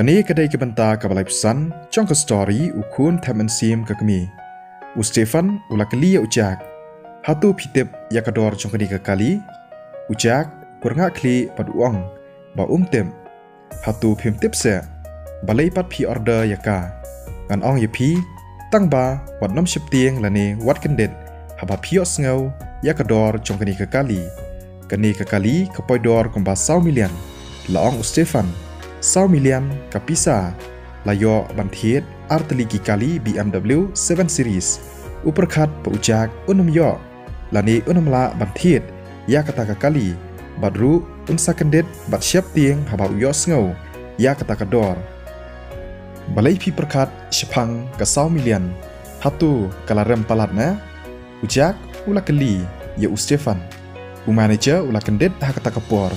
Kani kedai kebenta kabalai pesan, jong ke story ukun temen sim ke kami. Stefan ula keli ya ujak. Hatu pitip ya kador jong kani ke kali. Ujak kurangak kli pad uang. Ba tem. Hatu pim tip se. Balai pat pi order ya ka. Ngan ong ya pi. Tang ba wat nom ship tieng lani wat kendet. Haba pi os ngau ya kador jong kani ke kali. Kani ke kali kepoy dor kumba 100 million. Laong Stefan. 100 million kapisa layo bantiet arteligi kali BMW 7 Series uperkat peujak unum yo lani unum la bantiet ya kata kali badru unsa kendet bat siap tieng haba uyos ngau ya kata kador balai pi perkat sepang ke 100 million hatu kalarem palatna ujak ula keli ya Stefan manager ula kendet ha kata kapor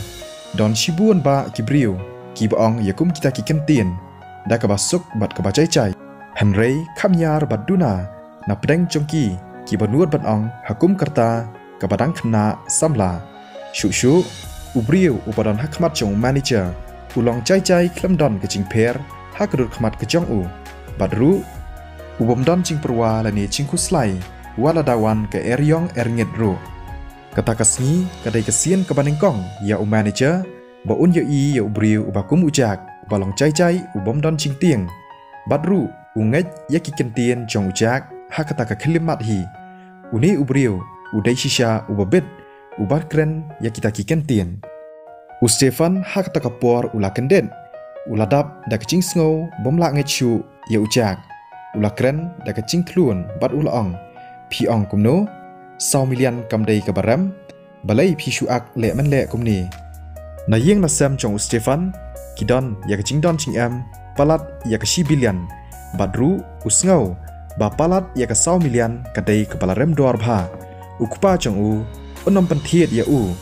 don shibuan ba kibriu ki baong yakum kita ki kentin da ka basuk bat ka bacai-cai Henry kamyar bat duna na pedeng jongki ki banuat bat ong hakum kerta ka badang khna samla shu ubriu upadan hakmat jong manager ulong cai-cai klemdon ke jingper hakadut khmat ke jong u badru ubomdon jing perwa lani jingku slai wala dawan ke eryong erngit ru kata kasni kadai kesien ke banengkong ya manager ba un ya i ya ubriu ubakum ujak balong cai-cai ubom don ching tieng badru unget ya ki kentien jong ujak hakata ka khlimat hi uni ubriu udai shisha ubabet ubat kren ya kita ki kentien Stefan hakata ka por ula kenden uladap da kaching sngo bomla ngechu ya ujak ula kren da kaching thlun bat ula ong pi ong kumno 100 million kamdei ka baram balai pi shuak le man le kumni na yeng na sem jong Stefan kidon ya kaching don ching am palat ya ka 10 billion badru usngau ba palat ya ka 100 million kadai kepala rem dor bha ukupa jong u onom panthiet ya u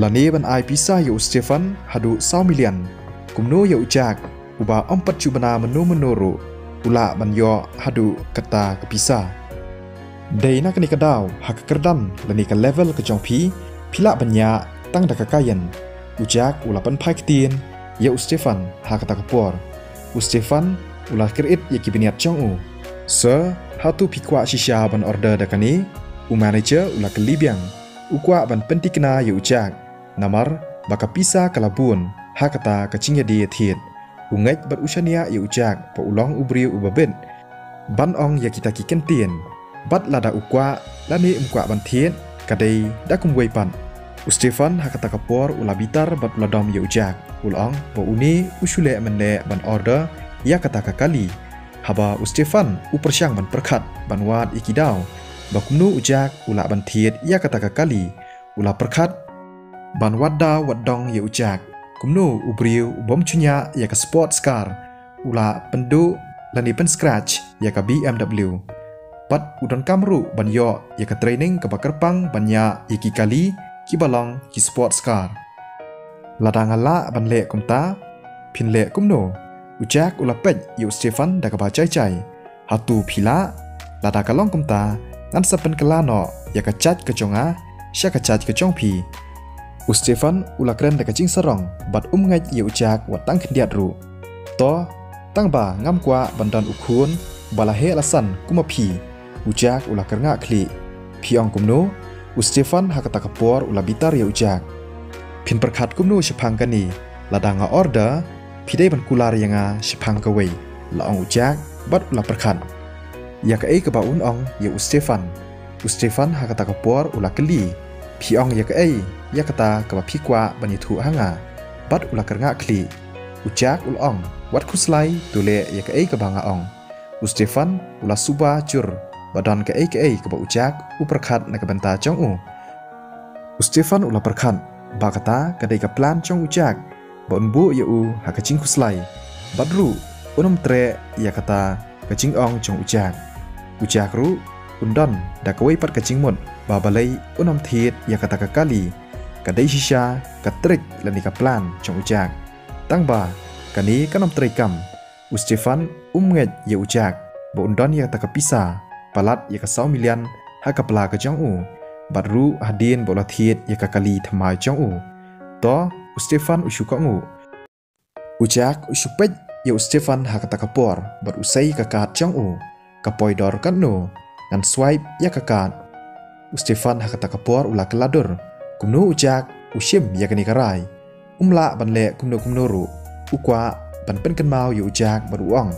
lani ban ai pisa ya Stefan hadu 100 million kumno ya ujak uba ompat jubana menuru ula ban yo hadu kata kepisa dei na kani kadau hak kerdan lani ka level ke jong pi pila banya tang da kakayan ujak ulapan paiktin ya Stefan hakata kapor Stefan ulah kirit ya kibiniat jong u se hatu pikwa shisha ban order dakani manager ulah kelibiang ukwa ban pentikna ya ujak namar baka pisa kalabun hakata kacingya di thiet unget bat usania ya ujak pa ulong ubriu ubabet ban ong ya kita kikentien bat lada ukwa lani umkwa ban thiet kadai dakum weipan Stefan hakata kapor ula bitar bat ladom ya ujak ulong ba uni usule menle ban order ya kata kali haba Stefan upersyang ban perkhat ban wat ikidau ba kumnu ujak ula ban thiet ya kata kali ula perkhat ban wadda waddong ya ujak kumnu ubriu bom chunya ya ka sports car ula pendu lani pen scratch ya ka BMW pat udon kamru ban yo ya ka training ka bakerpang banya iki kali ki balong ki sports car ladangala ban le kumta pin le kumno ujak ula pej yu Stefan da ka ba cai-cai hatu phila lada kalong kumta ngan sapen kelano ya ka chat ke jonga sya ka chat ke jong pi Stefan ula kren da ka jing sarong bat ngai yu ujak wat tang khendiat ru to tang ba ngam kwa bandan ukhun balahe alasan kuma phi ujak ula kernga khli phiong kumno Stefan hakata kapor ula bitar ya ujak pin perkhat kumnu sepang kani ladanga order pidai ban kular yanga sepang kawai laong ujak bat ula perkhat ya ka ka baun ong ya Stefan hakata kapor ula keli piong ya ka ya kata ka phikwa bani thu hanga bat ula kernga khli ujak ul ong wat khuslai tule ya ka banga ong Stefan ula suba cur badan ke ba ujak uperkhat na kabenta jong u Stefan ula perkhat ba kata kadai ka plan jong ujak ba unbu ya u hakaching khuslai badru unum tre ya kata kaching ong jong ujak ru undon da kawai pat kaching mut ba balai unum thiet ya kata ka kali kadai shisha ka trik lani ka plan jong ujak tang ba kani kanom trikam Stefan nget ya ujak ba undon ya kata ka pisa palat ya ka 100 million hakapla ka jong u badru hadin bola thiet ya ka kali thamai jong u to Stefan usuka ngu ujak usupej ya Stefan hakata kapor berusai kakat jong u kapoi dor kan no ngan swipe ya kakat Stefan hakata kapor ula keladur kumno ujak ushim ya kani karai umla ban le kumno ru ukwa ban pen kan mau ya ujak beruang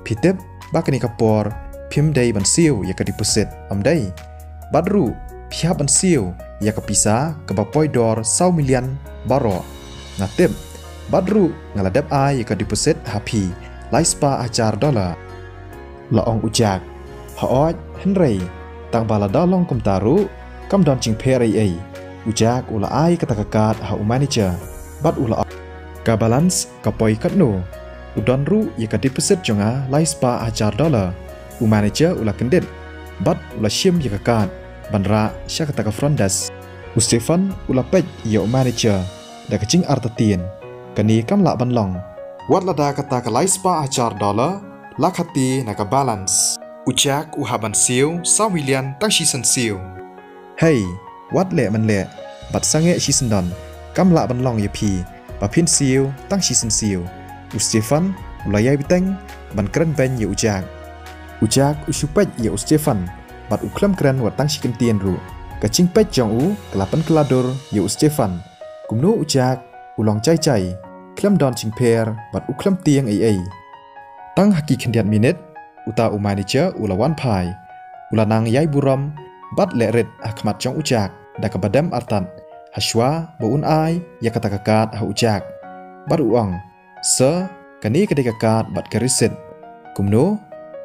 pitep bakani kapor pim dai ban siu ya ka deposit amdai badru pihak ban siu ya ka pisa ka bapoi dor 100 million baro ngatep badru ngaladap ai ya ka deposit happy laispa ajar dolar laong ujak haoj henry tang bala dalong kum taru kam don ching peri ai ujak ula ai ka takakat ha manager bad ula ka balance ka poi katno udon ru ya ka deposit jonga laispa ajar dolar manager ula kendet bad ula shim ya kakat banra syakata ka frondas Stefan ula pej ya manager da kacing artatien kani kam la banlong wat lada kata ka laispa ajar dolar lakhati na ka balance ujak uhaban siu 100 million tang season siu hey wat le man le bat sange season don kam la banlong ya pi ba pin siu tang season siu Stefan ula yai biteng ban kren ben ya ujak usupej ya Stefan bat uklam kren wat tang sikin tien ru kacing pej jong u kelapan keladur ya Stefan kumno ujak ulong cai klam don ching per bat uklam tiang ai tang haki kendiat minit uta manager ulawan pai ulanang yai buram bat leret akmat jong ujak da kabadam artan haswa boun ai ya kata kakat ha ujak bat uang se kani kedai kakat bat kerisit kumno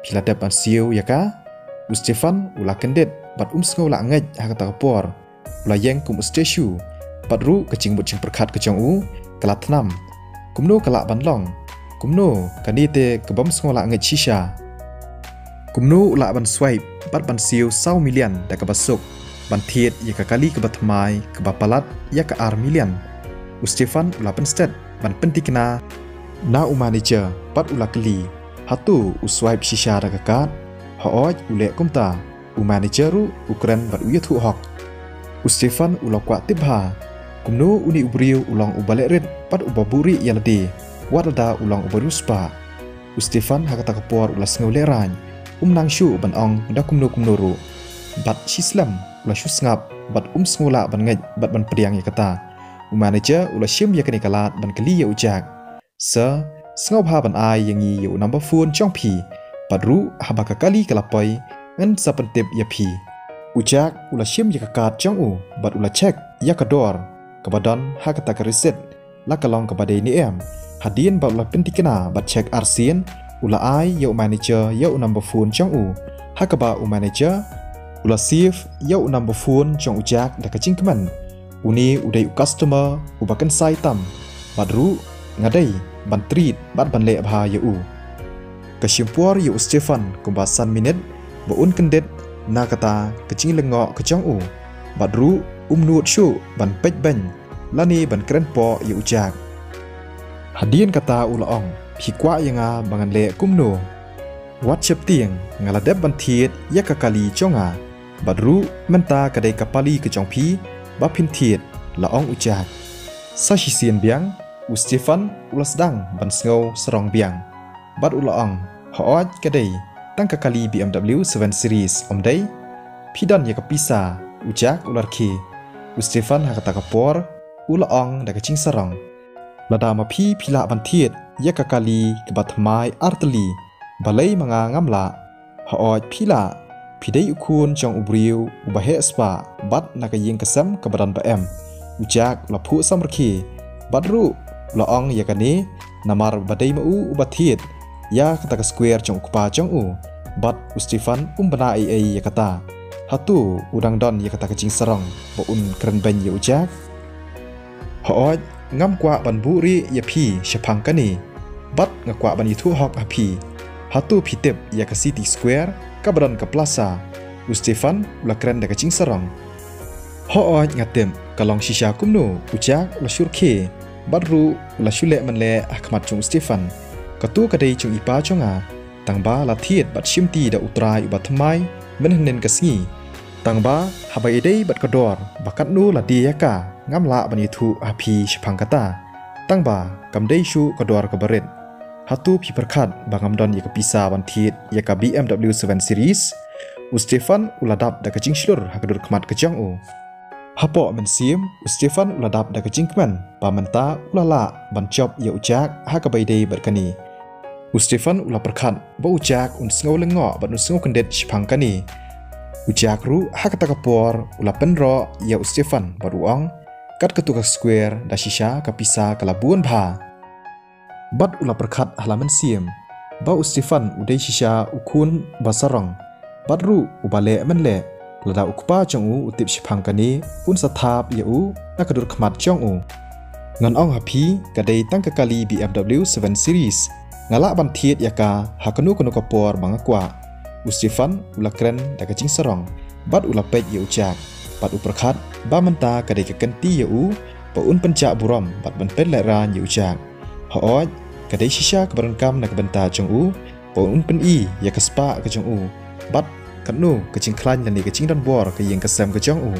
pila dapan siu ya ka Stefan ula kendet bat sngau la ngej ha kata kapor ula yeng kum stashu bat ru kecing but cing perkat kejong u kelat nam kumno kalak banlong kumno kani te kebam sngau la ngej shisha kumno ula ban swipe bat ban siu 100 million da ka basuk ban thiet ya ka kali ke batmai ke bapalat ya ka ar million Stefan ula pen stat ban pentikna na manager bat ula keli hatu swipe shisha da kakat haoj ule kumta manager ru ukran bat uyat hu hok Stefan ula kwa tibha kumno uni ubriu ulang ubale red pat ubaburi yalade wadada ulang ubaruspa Stefan hakata kapor ula sngaule ran nang shu ban ong da kumno ru bat shislam ula shu ngap bat sngola ban ngej bat ban priang ya kata manager ula shim ya kani kalat ban kali ya ujak sa sngob ha ban ai yangi yu number phone chong pi padru habaka kali kalapai ngan sapentip ya pi ujak ula shim ya kakat chong u bat ula check ya kador kabadan ha kata ka reset la kalong kabadai ni em hadien bat ula pentikena bat check arsin ula ai ya manager ya number phone chong u ha kaba manager ula save ya number phone chong ujak da kacing keman uni udai customer ubakan sai tam badru ngadai ban treat bat ban le bha ya u kashimpuar ya Stefan kumbasan minit baun kendet na kata kecing lengo kecong u badru nuot shu ban pej ban lani ban keren po ya ujak hadien kata ulaong hikwa yanga bangan le kumno wat chep tiang ngaladep ban thiet ya kakali chonga badru menta kadai kapali kecong pi bapin thiet laong ujak sasisian biang Stefan ula sedang ban sngau serong biang bat ulaong haoj kadai tang kakali BMW 7 Series omdai pidan ya kapisa ujak ular ki Stefan hakata kapor ulaong da kacing sarong lada ma pi pila ban thiet ya kakali kebat mai arteli balai manga ngamla haoj pila pidai ukun jong ubriu ubahe spa bat nakayeng kesam kebadan bm ujak laphu samrki badru laong ya kani namar badai mau ubathiet ya kata ka square jong ukpa jong u bat Stefan bana ai ya kata hatu udang don ya kata kacing sarong baun keren ben ya ujak haoj ngam kwa ban buri ya pi shapang kani bat ngakwa ban itu hok api hatu pitep ya ka city square kabadan ka plaza Stefan ula keren da kacing sarong haoj ngatem kalong shisha kumno ujak la surke badru ula shule manle ahmat chung Stefan katu kadai chung ipa chunga tangba la thiet bat shimti da utrai ubat thamai menhnen kasngi tangba habai dei bat kador bakat nu la dia ka ngamla bani thu api shphang kata tangba kamdei shu kador kabaret hatu pi perkat bangam don ya kepisa bantit ya ka BMW 7 Series Stefan uladap da kecing slur hakadur kemat kejang u hapo mensim Stefan uladap da kecing keman pamenta ulala bancop ya ujak hakabaidei berkani Stefan ula perkat ba ujak un sengau lengo ban sengau kendet shipangkani ujak ru hakata kapor ula penro ya Stefan baruang kat ketukak square da shisha kapisa kalabuan bha bat ula perkat halaman sim ba Stefan udai shisha ukun basarang batru ubale menle lada ukpa chongu utip shipangkani un sathap yau nakadur khmat chongu ngan ong happy kadai tangkakali BMW 7 Series ngala bantiet yaka hakanu kanu kapor mangakwa Stefan ula kren da kacing sarong bat ula pet yau jak bat uperkhat ba menta kadai kekanti yau pa un pencak buram bat benpet leran yau jak haoj kadai shisha keberengkam nak benta chongu pa un pen i yakaspa ka chongu bat kanu kecing klan dan kecing dan bor ke yang kesem ke jong u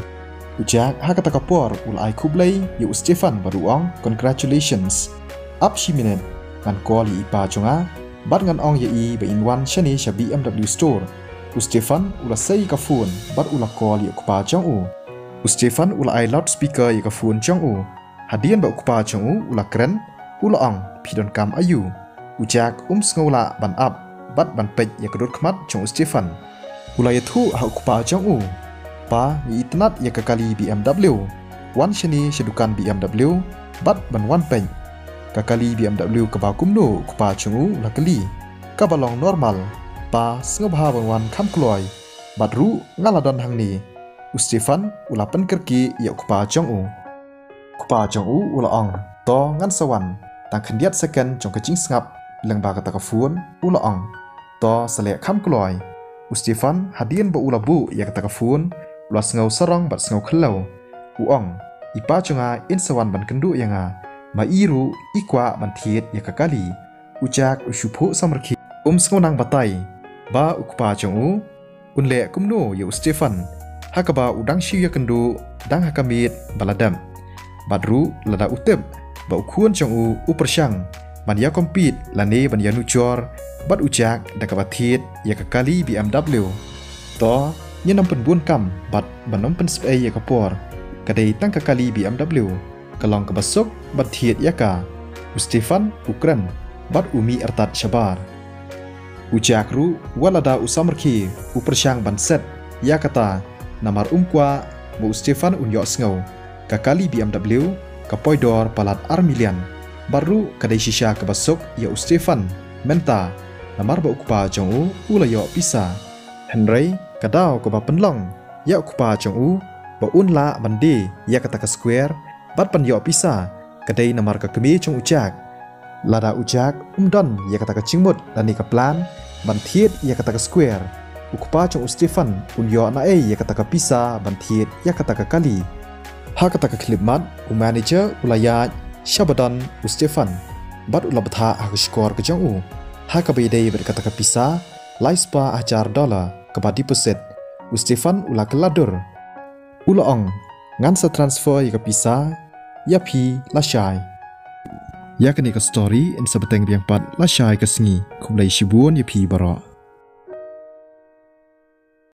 ujak hakata kapor ulai kublai yu Stefan baruang congratulations up shiminen kan koli ipa chonga bat ngan ong ye be in one shani sha BMW store Stefan ula sei ka phone bat ula koli ukpa chong u Stefan ulai loudspeaker ye ka phone chong u hadian ba ukpa chong u ula kren ula ong pidon kam ayu ujak sngola ban up bat ban pej ya kedut khmat chong Stefan ulai thu ha ukpa chong u pa ni itnat ya kakali BMW wan shani shedukan BMW bat ban wan pej kakali BMW ka ba kumno ukpa chong u lakali ka balong normal pa sngbha ban wan kham kloi bat ru ngaladon hangni Stefan ula pen kerki ya ukpa chong u ula ong to ngan sawan tang khendiat second chong kaching ngap lengba kata ka phun ula ong to sale kham kloi Stefan hadian ba ula bu ya kata ka phun ula sngau sarong bat sngau khlau uong ipa chunga insawan ban kendu yanga ma iru ikwa ban thiet ya kakali ujak ushuphu samarki sngau nang batai ba ukpa chungu unle kumno ya Stefan hakaba udang shi ya kendu dang hakamit baladam badru lada utep ba ukhuan chungu upersyang man ya compete lane ban ya nucor bat ujak dakabathit ya kakali BMW to nyenam penbun kam bat banom pen spai ya kapor kadai tang kakali BMW kalong kabasok bathit ya ka Stefan ukran bat umi artat shabar ujak ru walada usamarki upersyang ban set ya kata namar umkwa bu Stefan unyo sngau kakali BMW kapoidor palat armilian baru kadai shisha kabasok ya Stefan menta namar ba ukpa chongu ulayo pisa Henry kadau ko ba penlong ya ukpa chongu ba unla bande ya kata ka square bat pan yo pisa kadai namar ka kemi chong ujak lada ujak don ya kata ka chingmut lani ka plan bantiet ya kata ka square ukpa chong Stefan unyo na ya kata ka pisa bantiet ya kata ka kali ha kata ka klipmat manager ulaya Shabadon Stefan bat ulabtha ha skor ke jong u ha ka beidei berkata ke pisa laispa $1,000 ke ba deposit Stefan ula keladur ula ong ngan sa transfer ya ke pisa ya pi la shai ya kini ka story in sabeteng biang pat la shai ka sngi kumlai shibun ya pi bara